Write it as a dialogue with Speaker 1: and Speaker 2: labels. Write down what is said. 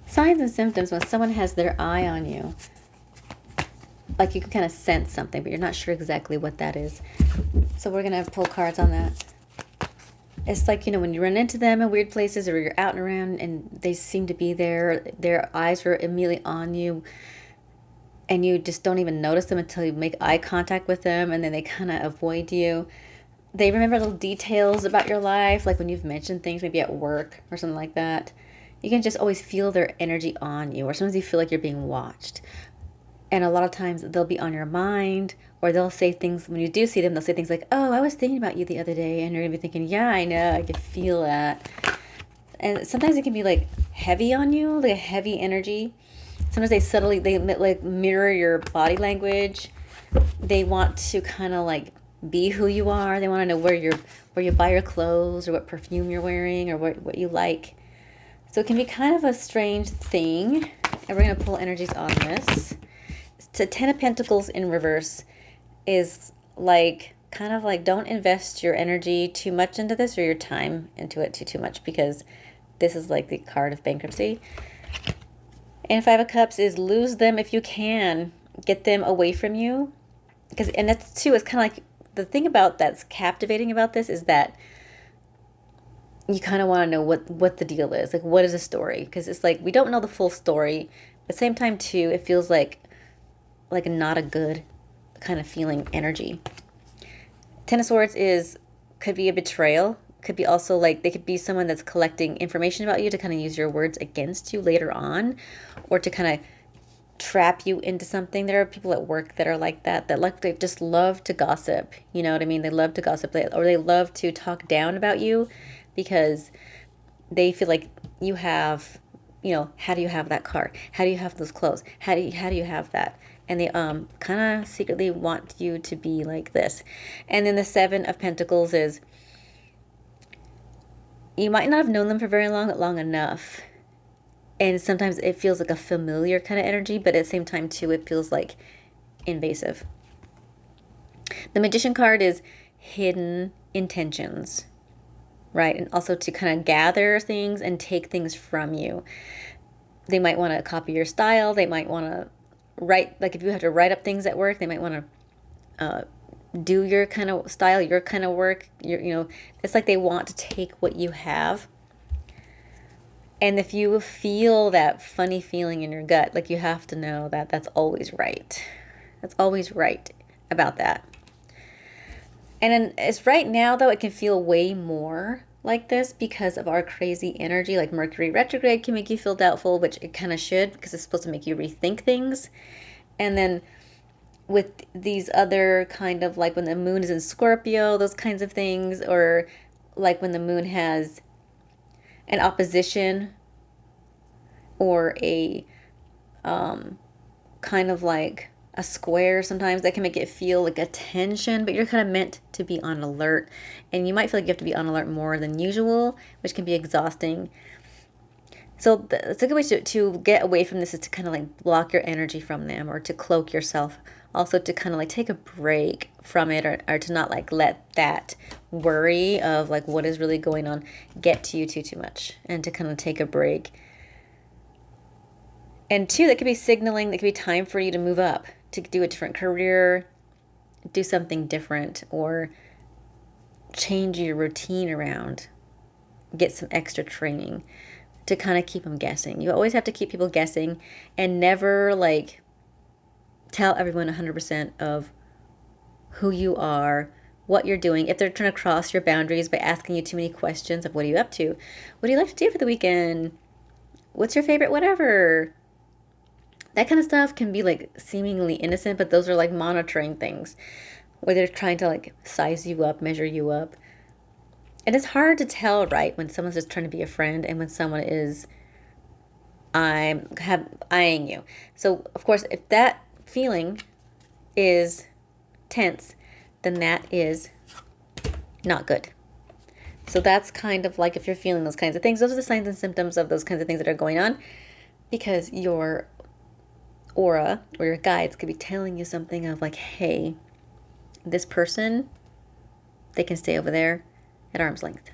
Speaker 1: Signs and symptoms when someone has their eye on you. Like you can kind of sense something, but you're not sure exactly what that is. So we're going to pull cards on that. It's like, when you run into them in weird places or you're out and around and they seem to be there, their eyes are immediately on you and you just don't even notice them until you make eye contact with them, and then they kind of avoid you. They remember little details about your life, like when you've mentioned things maybe at work or something like that. You can just always feel their energy on you, or sometimes you feel like you're being watched. And a lot of times they'll be on your mind, or they'll say things, when you do see them, they'll say things like, oh, I was thinking about you the other day. And you're going to be thinking, yeah, I know, I can feel that. And sometimes it can be like heavy on you, like a heavy energy. Sometimes they like mirror your body language. They want to kind of like be who you are. They want to know where you buy your clothes, or what perfume you're wearing, or what you like. So it can be kind of a strange thing. And we're going to pull energies on this. So 10 of Pentacles in reverse is like, kind of like, don't invest your energy too much into this, or your time into it too much, because this is like the card of bankruptcy. And 5 of Cups is lose them if you can. Get them away from you. And that's too, it's kind of like, the thing about that's captivating about this is that you kind of want to know what the deal is. Like, what is the story? Because it's like, we don't know the full story. At the same time, too, it feels like not a good kind of feeling energy. 10 of Swords could be a betrayal. Could be also like, they could be someone that's collecting information about you to kind of use your words against you later on, or to kind of trap you into something. There are people at work that are like that they just love to gossip. You know what I mean? They love to gossip, or they love to talk down about you because they feel like you have, how do you have that car? How do you have those clothes? How do you have that? And they kind of secretly want you to be like this. And then the 7 of Pentacles is, you might not have known them for very long enough. And sometimes it feels like a familiar kind of energy, but at the same time, too, it feels like invasive. The Magician card is hidden intentions, right? And also to kind of gather things and take things from you. They might want to copy your style. They might want to write, like if you have to write up things at work, they might want to do your kind of style, your kind of work. It's like they want to take what you have. And if you feel that funny feeling in your gut, like, you have to know that that's always right. That's always right about that. And then it's right now, though, it can feel way more like this because of our crazy energy. Like Mercury retrograde can make you feel doubtful, which it kind of should, because it's supposed to make you rethink things. And then with these other kind of, like when the moon is in Scorpio, those kinds of things, or like when the moon has an opposition or a kind of like a square, sometimes that can make it feel like a tension, but you're kind of meant to be on alert, and you might feel like you have to be on alert more than usual, which can be exhausting. So it's a good way to get away from this, is to kind of like block your energy from them, or to cloak yourself. Also to kind of like take a break from it, or to not like let that worry of like what is really going on get to you too much, and to kind of take a break. And 2, that could be signaling, that could be time for you to move up, to do a different career, do something different, or change your routine around, get some extra training, to kind of keep them guessing. You always have to keep people guessing, and never like tell everyone 100% of who you are, what you're doing. If they're trying to cross your boundaries by asking you too many questions of what are you up to? What do you like to do for the weekend? What's your favorite whatever? That kind of stuff can be like seemingly innocent, but those are like monitoring things where they're trying to like size you up, measure you up. And it's hard to tell, right, when someone's just trying to be a friend and when someone is eyeing you. So, of course, if that feeling is tense, then that is not good. So that's kind of like, if you're feeling those kinds of things, those are the signs and symptoms of those kinds of things that are going on, because your aura or your guides could be telling you something of like, hey, this person, they can stay over there at arm's length.